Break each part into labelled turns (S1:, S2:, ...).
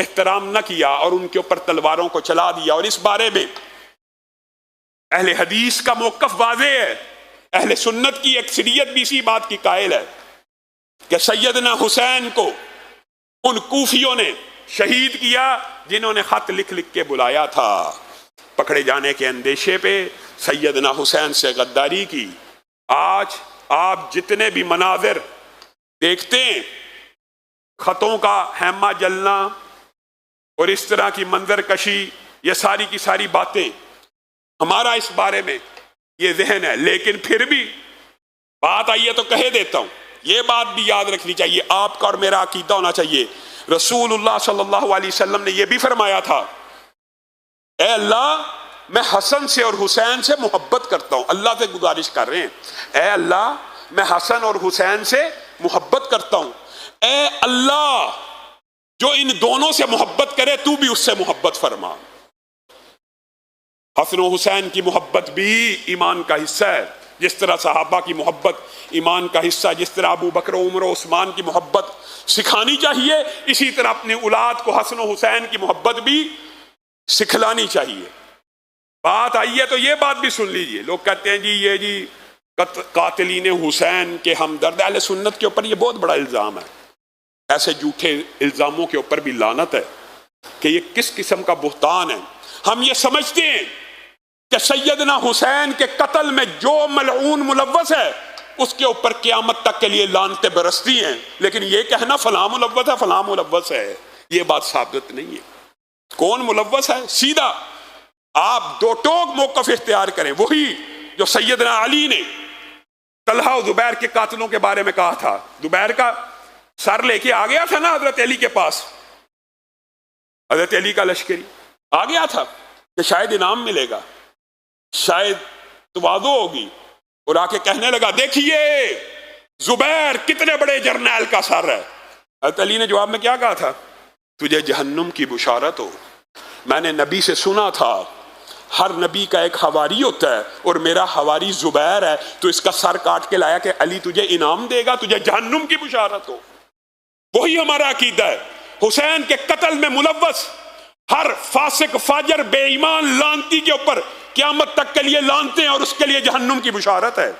S1: احترام نہ کیا اور ان کے اوپر تلواروں کو چلا دیا. اور اس بارے میں اہل حدیث کا موقف واضح ہے. اہل سنت کی اکثریت بھی اسی بات کی قائل ہے کہ سیدنا حسین کو ان کوفیوں نے شہید کیا جنہوں نے خط لکھ لکھ کے بلایا تھا. پکڑے جانے کے اندیشے پہ سیدنا حسین سے غداری کی. آج آپ جتنے بھی مناظر دیکھتے ہیں، خطوں کا خیمہ جلنا اور اس طرح کی منظر کشی، یہ ساری کی ساری باتیں، ہمارا اس بارے میں یہ ذہن ہے. لیکن پھر بھی بات آئی ہے تو کہہ دیتا ہوں، یہ بات بھی یاد رکھنی چاہیے، آپ کا اور میرا عقیدہ ہونا چاہیے. رسول اللہ صلی اللہ علیہ وسلم نے یہ بھی فرمایا تھا، اے اللہ میں حسن سے اور حسین سے محبت کرتا ہوں. اللہ سے گزارش کر رہے ہیں، اے اللہ میں حسن اور حسین سے محبت کرتا ہوں. اے اللہ جو ان دونوں سے محبت کرے تو بھی اس سے محبت فرما. حسن و حسین کی محبت بھی ایمان کا حصہ ہے، جس طرح صحابہ کی محبت ایمان کا حصہ، جس طرح ابو بکر و عمر و عثمان کی محبت سکھانی چاہیے، اسی طرح اپنی اولاد کو حسن و حسین کی محبت بھی سکھلانی چاہیے. بات آئی ہے تو یہ بات بھی سن لیجئے. لوگ کہتے ہیں جی یہ جی قاتلین حسین کے ہمدرد. اہل سنت کے اوپر یہ بہت بڑا الزام ہے. ایسے جھوٹے الزاموں کے اوپر بھی لعنت ہے کہ یہ کس قسم کا بہتان ہے. ہم یہ سمجھتے ہیں کہ سیدنا حسین کے قتل میں جو ملعون ملوث ہے اس کے اوپر قیامت تک کے لیے لعنتیں برستی ہیں، لیکن یہ کہنا فلاں ملوث ہے فلاں ملوث ہے، یہ بات ثابت نہیں ہے. کون ملوث ہے؟ سیدھا آپ دو ٹوک موقف اختیار کریں. وہی جو سیدنا علی نے طلحہ و زبیر کے قاتلوں کے بارے میں کہا تھا. زبیر کا سر لے کے آ گیا تھا نا حضرت علی کے پاس، حضرت علی کا لشکری آ گیا تھا کہ شاید انعام ملے گا، شاید تواضع ہوگی، اور آ کے کہنے لگا دیکھیے زبیر کتنے بڑے جرنیل کا سر ہے. حضرت علی نے جواب میں کیا کہا تھا؟ تجھے جہنم کی بشارت ہو. میں نے نبی سے سنا تھا ہر نبی کا ایک حواری ہوتا ہے اور میرا حواری زبیر ہے، تو اس کا سر کاٹ کے لایا کہ علی تجھے انعام دے گا، تجھے جہنم کی بشارت ہو. وہی ہمارا عقیدہ ہے. حسین کے قتل میں ملوث ہر فاسق فاجر بے ایمان لعنتی کے اوپر قیامت تک کے لیے لعنتیں اور اس کے لیے جہنم کی بشارت ہے.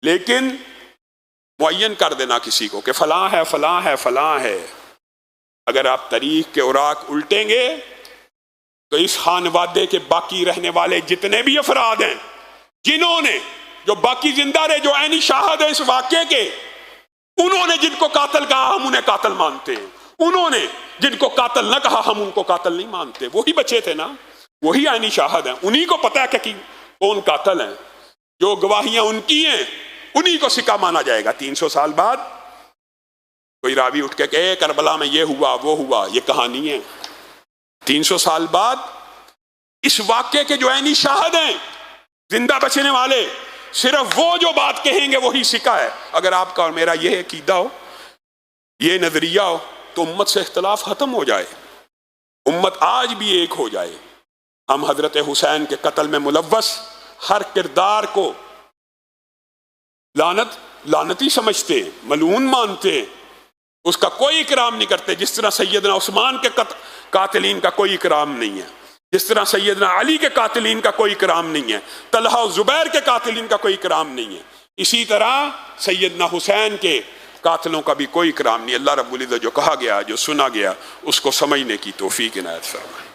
S1: لیکن معین کر دینا کسی کو کہ فلاں ہے فلاں ہے فلاں ہے، اگر آپ تاریخ کے اوراق الٹیں گے تو اس خانوادے کے باقی رہنے والے جتنے بھی افراد ہیں جنہوں نے، جو باقی زندہ رہے، جو عینی شاہد ہے اس واقعے کے، انہوں نے جن کو قاتل کہا ہم انہیں قاتل مانتے ہیں، انہوں نے جن کو قاتل نہ کہا ہم ان کو قاتل نہیں مانتے. وہی بچے تھے نا، وہی عینی شاہد ہیں، انہی کو پتہ ہے کہ کون قاتل ہیں. جو گواہیاں ان کی ہیں انہی کو سکہ مانا جائے گا. 300 سال بعد کوئی راوی اٹھ کے کہ کربلا میں یہ ہوا وہ ہوا، یہ کہانی ہے. 300 سال بعد اس واقعے کے جو عینی شاہد ہیں زندہ بچنے والے، صرف وہ جو بات کہیں گے وہی سکہ ہے. اگر آپ کا اور میرا یہ عقیدہ ہو، یہ نظریہ ہو، تو امت سے اختلاف ختم ہو جائے، امت آج بھی ایک ہو جائے. ہم حضرت حسین کے قتل میں ملوث ہر کردار کو لعنتی سمجھتے، ملعون مانتے، اس کا کوئی اکرام نہیں کرتے. جس طرح سیدنا عثمان کے قاتلین کا کوئی اکرام نہیں ہے، جس طرح سیدنا علی کے قاتلین کا کوئی اکرام نہیں ہے، طلحہ و زبیر کے قاتلین کا کوئی اکرام نہیں ہے، اسی طرح سیدنا حسین کے قاتلوں کا بھی کوئی اکرام نہیں. اللہ رب العزت جو کہا گیا، جو سنا گیا، اس کو سمجھنے کی توفیق عنایت فرمائے.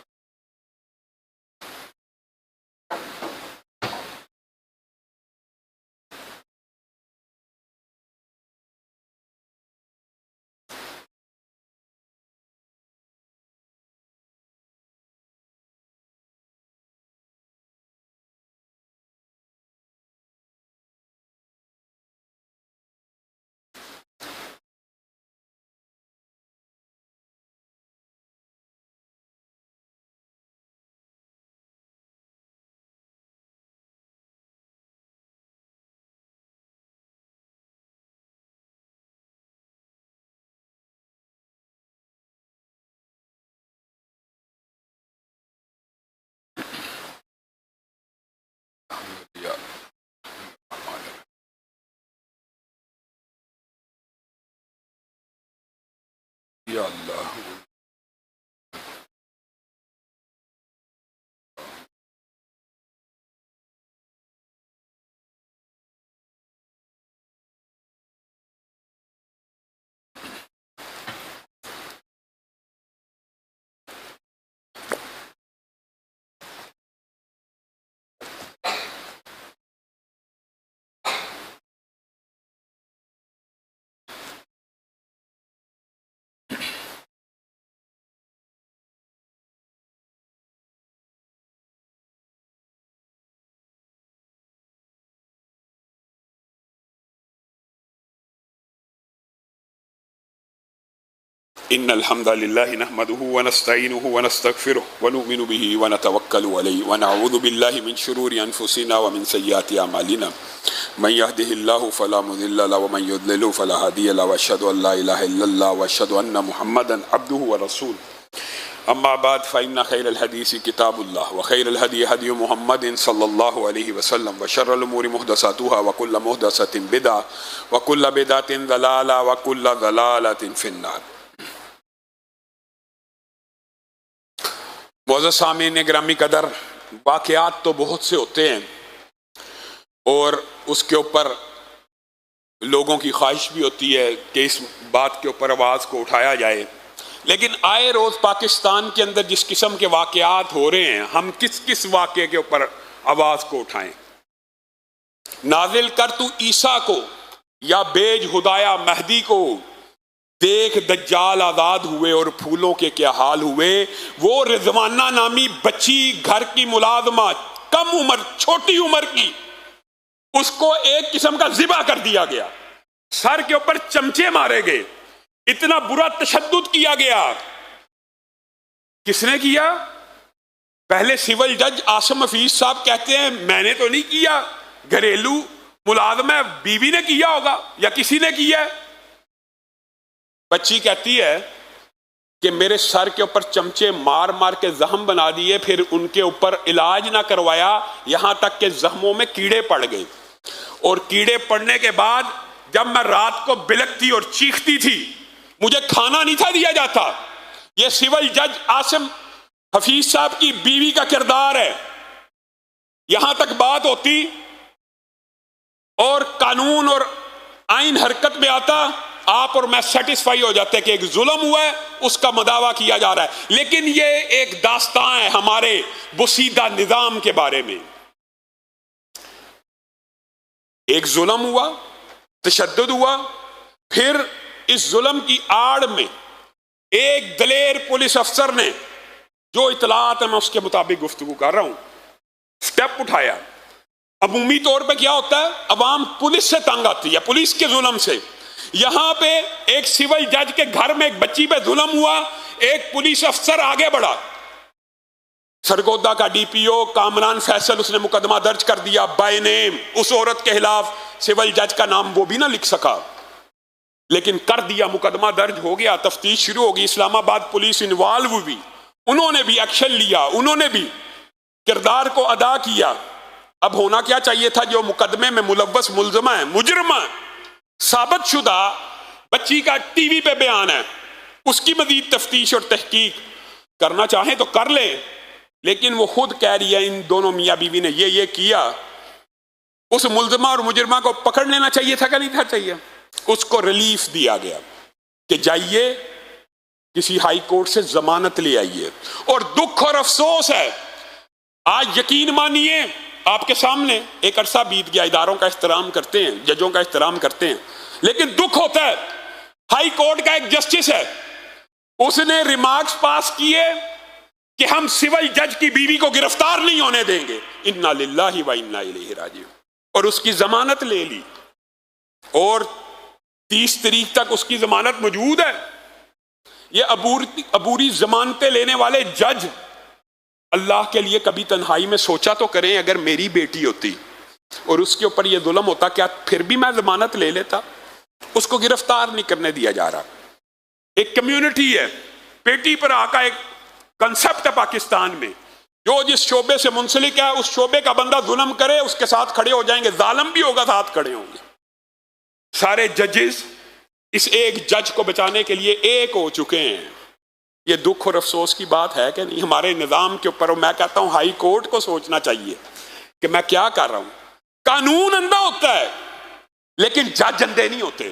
S1: یا اللہ ان الحمد للہ نحمده ونستعینه ونستغفره ونؤمن به ونتوکل علیہ ونعوذ باللہ من شرور انفسنا ومن سیئات اعمالنا من يهده الله فلا مضل له ومن يضلل فلا هادي له واشهد ان لا اله الا الله واشهد ان محمدا عبده ورسوله اما بعد فان خير الحديث كتاب الله وخير الهدي هدي محمد صلى الله عليه وسلم وشر الامور محدثاتها وكل محدثة بدعة وكل بدعة ضلالة وكل ضلالة في النار۔ معزز سامعین گرامی قدر، واقعات تو بہت سے ہوتے ہیں اور اس کے اوپر لوگوں کی خواہش بھی ہوتی ہے کہ اس بات کے اوپر آواز کو اٹھایا جائے، لیکن آئے روز پاکستان کے اندر جس قسم کے واقعات ہو رہے ہیں، ہم کس کس واقعے کے اوپر آواز کو اٹھائیں؟ نازل کر تو عیسیٰ کو یا بیج ہدایہ مہدی کو، دیکھ دجال آزاد ہوئے اور پھولوں کے کیا حال ہوئے۔ وہ رضوانہ نامی بچی گھر کی ملازمہ، کم عمر، چھوٹی عمر کی، اس کو ایک قسم کا ذبح کر دیا گیا، سر کے اوپر چمچے مارے گئے، اتنا برا تشدد کیا گیا۔ کس نے کیا؟ پہلے سول جج عاصم حفیظ صاحب کہتے ہیں میں نے تو نہیں کیا، گھریلو ملازم ہے، بیوی نے کیا ہوگا یا کسی نے کیا ہے۔ بچی کہتی ہے کہ میرے سر کے اوپر چمچے مار مار کے زخم بنا دیے، پھر ان کے اوپر علاج نہ کروایا، یہاں تک کہ زخموں میں کیڑے پڑ گئے، اور کیڑے پڑنے کے بعد جب میں رات کو بلکتی اور چیختی تھی مجھے کھانا نہیں تھا دیا جاتا۔ یہ سول جج عاصم حفیظ صاحب کی بیوی کا کردار ہے۔ یہاں تک بات ہوتی اور قانون اور آئین حرکت میں آتا، آپ اور میں سیٹسفائی ہو جاتے کہ ایک ظلم ہوا ہے، اس کا مداوع کیا جا رہا ہے، لیکن یہ ایک داستان ہے ہمارے بسیدہ نظام کے بارے میں۔ ایک ظلم ہوا، تشدد ہوا، پھر اس ظلم کی آڑ میں ایک دلیر پولیس افسر نے، جو اطلاعات میں اس کے مطابق گفتگو کر رہا ہوں، سٹیپ اٹھایا۔ عمومی طور پہ کیا ہوتا ہے، عوام پولیس سے تنگ آتی ہے، پولیس کے ظلم سے۔ یہاں پہ ایک سول جج کے گھر میں ایک بچی پہ ظلم ہوا، ایک پولیس افسر آگے بڑھا، سرگودا کا ڈی پی او کامران فیصل، اس نے مقدمہ درج کر دیا بائی نیم اس عورت کے خلاف۔ سول جج کا نام وہ بھی نہ لکھ سکا، لیکن کر دیا، مقدمہ درج ہو گیا، تفتیش شروع ہوگی، اسلام آباد پولیس انوالو ہوئی، انہوں نے بھی ایکشن لیا، انہوں نے بھی کردار کو ادا کیا۔ اب ہونا کیا چاہیے تھا، جو مقدمے میں ملوث ملزمہ ہے، مجرمہ ثابت شدہ بچی کا ٹی وی پہ بیان ہے، اس کی مزید تفتیش اور تحقیق کرنا چاہیں تو کر لیں، لیکن وہ خود کہہ رہی ہے ان دونوں میاں بیوی نے یہ کیا۔ اس ملزمہ اور مجرمہ کو پکڑ لینا چاہیے تھا کہ نہیں تھا چاہیے؟ اس کو ریلیف دیا گیا کہ جائیے کسی ہائی کورٹ سے ضمانت لے آئیے۔ اور دکھ اور افسوس ہے، آج یقین مانیے آپ کے سامنے ایک عرصہ بیت گیا، اداروں کا احترام کرتے ہیں، ججوں کا احترام کرتے ہیں، لیکن دکھ ہوتا ہے، ہائی کورٹ کا ایک جسٹس ہے، اس نے ریمارکس پاس کیے کہ ہم سول جج کی بیوی کو گرفتار نہیں ہونے دیں گے، انا للہ و انا الیہ راجعون، اور اس کی ضمانت لے لی، اور 30 تاریخ تک اس کی ضمانت موجود ہے۔ یہ عبوری ضمانتیں لینے والے جج اللہ کے لیے کبھی تنہائی میں سوچا تو کریں، اگر میری بیٹی ہوتی اور اس کے اوپر یہ ظلم ہوتا، کیا پھر بھی میں ضمانت لے لیتا؟ اس کو گرفتار نہیں کرنے دیا جا رہا۔ ایک کمیونٹی ہے، پیٹی پر آقا ایک کنسپٹ ہے پاکستان میں، جو جس شعبے سے منسلک ہے اس شعبے کا بندہ ظلم کرے اس کے ساتھ کھڑے ہو جائیں گے، ظالم بھی ہوگا ساتھ کھڑے ہوں گے۔ سارے ججز اس ایک جج کو بچانے کے لیے ایک ہو چکے ہیں۔ یہ دکھ اور افسوس کی بات ہے کہ نہیں ہمارے نظام کے اوپر؟ اور میں کہتا ہوں ہائی کورٹ کو سوچنا چاہیے کہ میں کیا کر رہا ہوں۔ قانون اندھا ہوتا ہے لیکن جج اندھے نہیں ہوتے۔